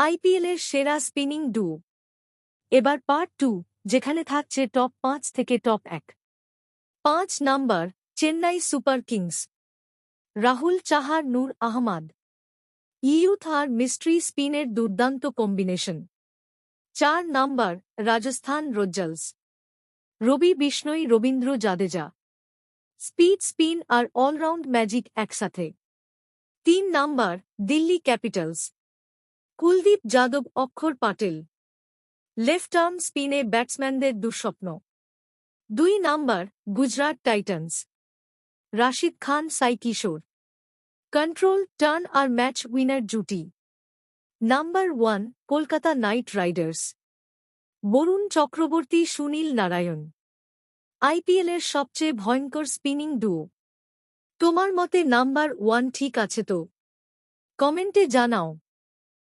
আইপিএলের সেরা spinning duo. এবার পার্ট 2, যেখানে থাকছে টপ 5 থেকে top 1। 5 number, Chennai Super Kings. Rahul Chahar, Noor Ahmad. Youth আর মিস্ট্রি স্পিনের দুর্দান্ত combination. 4 number, Rajasthan Royals. Ravi Bishnoi, Ravindra Jadeja. Speed, spin আর অলরাউন্ড ম্যাজিক একসাথে। 3 number, Delhi Capitals. Kuldeep Yadav, Axar Patel. Left arm স্পিনে ব্যাটসম্যানদের দুঃস্বপ্ন। 2 number, Gujarat Titans. Rashid Khan, Sai Kishore. Control, turn আর ম্যাচ উইনার জুটি। Number 1, Kolkata Knight Riders. Varun Chakravarthy, Sunil Narayan. আইপিএলের সবচেয়ে ভয়ঙ্কর স্পিনিং ডুও। তোমার মতে নাম্বার 1 ঠিক আছে তো? কমেন্টে জানাও।